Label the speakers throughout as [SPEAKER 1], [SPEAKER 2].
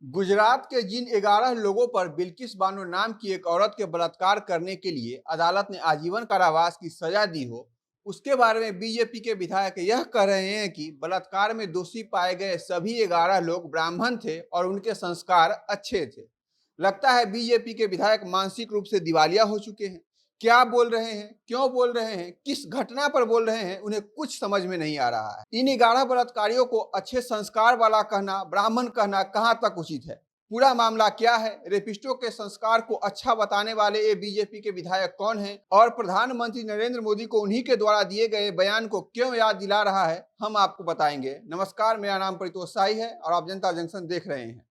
[SPEAKER 1] गुजरात के जिन 11 लोगों पर बिल्किस बानो नाम की एक औरत के बलात्कार करने के लिए अदालत ने आजीवन कारावास की सजा दी हो, उसके बारे में बीजेपी के विधायक यह कह रहे हैं कि बलात्कार में दोषी पाए गए सभी 11 लोग ब्राह्मण थे और उनके संस्कार अच्छे थे। लगता है बीजेपी के विधायक मानसिक रूप से दिवालिया हो चुके हैं। क्या बोल रहे हैं, क्यों बोल रहे हैं, किस घटना पर बोल रहे हैं, उन्हें कुछ समझ में नहीं आ रहा है। इन 11 बलात्कारियों को अच्छे संस्कार वाला कहना, ब्राह्मण कहना कहां तक उचित है? पूरा मामला क्या है? रेपिस्टों के संस्कार को अच्छा बताने वाले ये बीजेपी के विधायक कौन हैं और प्रधानमंत्री नरेंद्र मोदी को उन्हीं के द्वारा दिए गए बयान को क्यों याद दिला रहा है, हम आपको बताएंगे। नमस्कार, मेरा नाम परितोष साई है और आप जनता जंक्शन देख रहे हैं।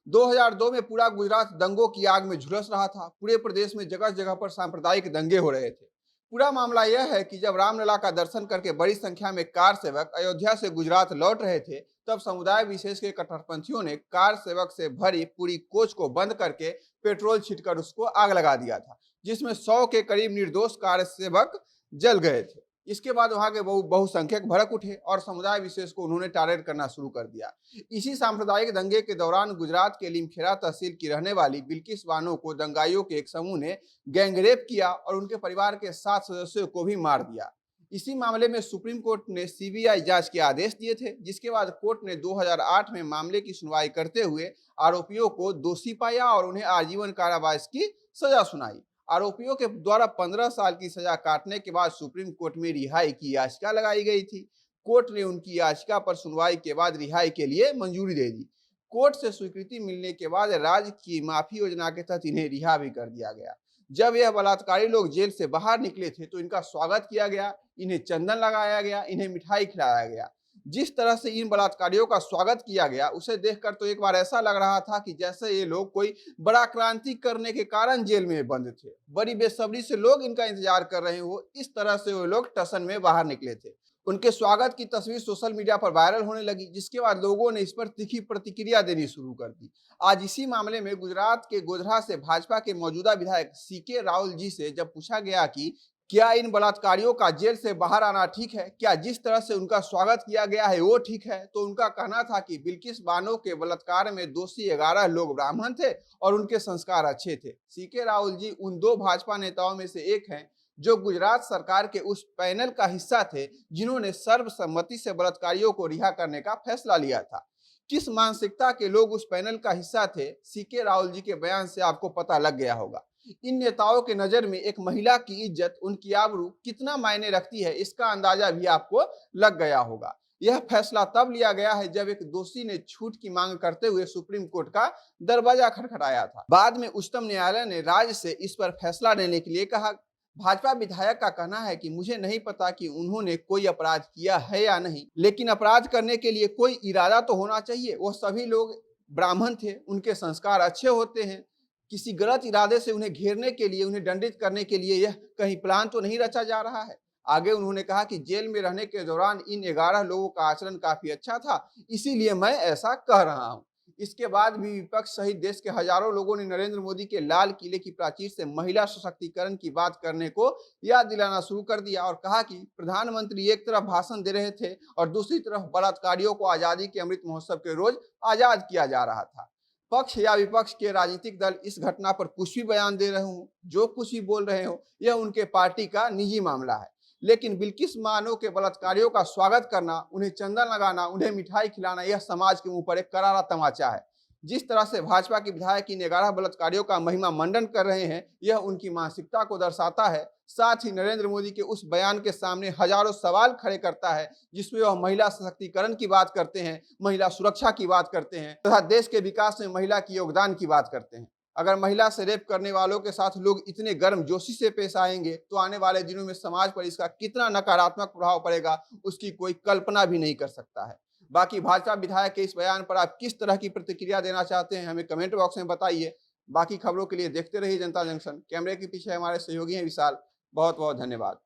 [SPEAKER 1] 2002 में पूरा गुजरात दंगों की आग में झुलस रहा था। पूरे प्रदेश में जगह जगह पर सांप्रदायिक दंगे हो रहे थे। पूरा मामला यह है कि जब रामलला का दर्शन करके बड़ी संख्या में कार सेवक अयोध्या से गुजरात लौट रहे थे, तब समुदाय विशेष के कट्टरपंथियों ने कार सेवक से भरी पूरी कोच को बंद करके पेट्रोल छिड़कर उसको आग लगा दिया था, जिसमें 100 के करीब निर्दोष कार सेवक जल गए थे। इसके बाद वहां के बहुसंख्यक भड़क उठे और समुदाय विशेष को उन्होंने टारगेट करना शुरू कर दिया। इसी सांप्रदायिक दंगे के दौरान गुजरात के लिमखेड़ा तहसील की रहने वाली बिल्किस बानो को दंगाइयों के एक समूह ने गैंगरेप किया और उनके परिवार के 7 सदस्यों को भी मार दिया। इसी मामले में सुप्रीम कोर्ट ने सीबीआई जांच के आदेश दिए थे, जिसके बाद कोर्ट ने 2008 में मामले की सुनवाई करते हुए आरोपियों को दोषी पाया और उन्हें आजीवन कारावास की सजा सुनाई। आरोपियों के द्वारा 15 साल की सजा काटने के बाद सुप्रीम कोर्ट में रिहाई की याचिका लगाई गई थी। कोर्ट ने उनकी याचिका पर सुनवाई के बाद रिहाई के लिए मंजूरी दे दी। कोर्ट से स्वीकृति मिलने के बाद राज्य की माफी योजना के तहत इन्हें रिहा भी कर दिया गया। जब यह बलात्कारी लोग जेल से बाहर निकले थे तो इनका स्वागत किया गया, इन्हें चंदन लगाया गया, इन्हें मिठाई खिलाया गया। जिस तरह से इन बलात्कारियों का स्वागत किया गया, उसे देखकर तो एक बार ऐसा लग रहा था कि जैसे ये लोग कोई बड़ा क्रांति करने के कारण जेल में बंद थे। बड़ी बेसब्री से लोग इनका इंतजार कर रहे हो, इस तरह से वो लोग टसन में बाहर निकले थे। उनके स्वागत की तस्वीर सोशल मीडिया पर वायरल होने लगी, जिसके बाद लोगों ने इस पर तीखी प्रतिक्रिया देनी शुरू कर दी। आज इसी मामले में गुजरात के गोधरा से भाजपा के मौजूदा विधायक सीके राहुल जी से जब पूछा गया कि क्या इन बलात्कारियों का जेल से बाहर आना ठीक है, क्या जिस तरह से उनका स्वागत किया गया है वो ठीक है, तो उनका कहना था कि बिल्किस बानो के बलात्कार में दोषी 11 लोग ब्राह्मण थे और उनके संस्कार अच्छे थे। सीके राहुल जी उन 2 भाजपा नेताओं में से एक हैं जो गुजरात सरकार के उस पैनल का हिस्सा थे जिन्होंने सर्वसम्मति से बलात्कारियों को रिहा करने का फैसला लिया था। किस मानसिकता के लोग उस पैनल का हिस्सा थे, सीके राहुल जी के बयान से आपको पता लग गया होगा। इन नेताओं के नजर में एक महिला की इज्जत, उनकी आबरू कितना मायने रखती है, इसका अंदाजा भी आपको लग गया होगा। यह फैसला तब लिया गया है जब एक दोषी ने छूट की मांग करते हुए सुप्रीम कोर्ट का दरवाजा खटखटाया था। बाद में उच्चतम न्यायालय ने राज्य से इस पर फैसला लेने के लिए कहा। भाजपा विधायक का कहना है कि मुझे नहीं पता कि उन्होंने कोई अपराध किया है या नहीं, लेकिन अपराध करने के लिए कोई इरादा तो होना चाहिए। वो सभी लोग ब्राह्मण थे, उनके संस्कार अच्छे होते हैं। किसी गलत इरादे से उन्हें घेरने के लिए, उन्हें दंडित करने के लिए यह कहीं प्लान तो नहीं रचा जा रहा है। आगे उन्होंने कहा कि जेल में रहने के दौरान इन 11 लोगों का आचरण काफी अच्छा था, इसीलिए मैं ऐसा कह रहा हूं। इसके बाद भी विपक्ष सहित देश के हजारों लोगों ने नरेंद्र मोदी के लाल किले की प्राचीर से महिला सशक्तिकरण की बात करने को याद दिलाना शुरू कर दिया और कहा कि प्रधानमंत्री एक तरफ भाषण दे रहे थे और दूसरी तरफ बलात्कारियों को आजादी के अमृत महोत्सव के रोज आजाद किया जा रहा था। पक्ष या विपक्ष के राजनीतिक दल इस घटना पर कुछ भी बयान दे रहे हो, जो कुछ भी बोल रहे हो, यह उनके पार्टी का निजी मामला है। लेकिन बिल्किस बानो के बलात्कारियों का स्वागत करना, उन्हें चंदन लगाना, उन्हें मिठाई खिलाना, यह समाज के मुंह पर एक करारा तमाचा है। जिस तरह से भाजपा के विधायक इन 11 बलात्कारियों का महिमा मंडन कर रहे हैं, यह उनकी मानसिकता को दर्शाता है। साथ ही नरेंद्र मोदी के उस बयान के सामने हजारों सवाल खड़े करता है, जिसमें वह महिला सशक्तिकरण की बात करते हैं, महिला सुरक्षा की बात करते हैं तथा देश के विकास में महिला की योगदान की बात करते हैं। अगर महिला से रेप करने वालों के साथ लोग इतने गर्मजोशी से पेश आएंगे तो आने वाले दिनों में समाज पर इसका कितना नकारात्मक प्रभाव पड़ेगा, उसकी कोई कल्पना भी नहीं कर सकता है। बाकी भाजपा विधायक के इस बयान पर आप किस तरह की प्रतिक्रिया देना चाहते हैं, हमें कमेंट बॉक्स में बताइए। बाकी खबरों के लिए देखते रहिए जनता जंक्शन। कैमरे के पीछे हमारे सहयोगी हैं विशाल। बहुत बहुत धन्यवाद।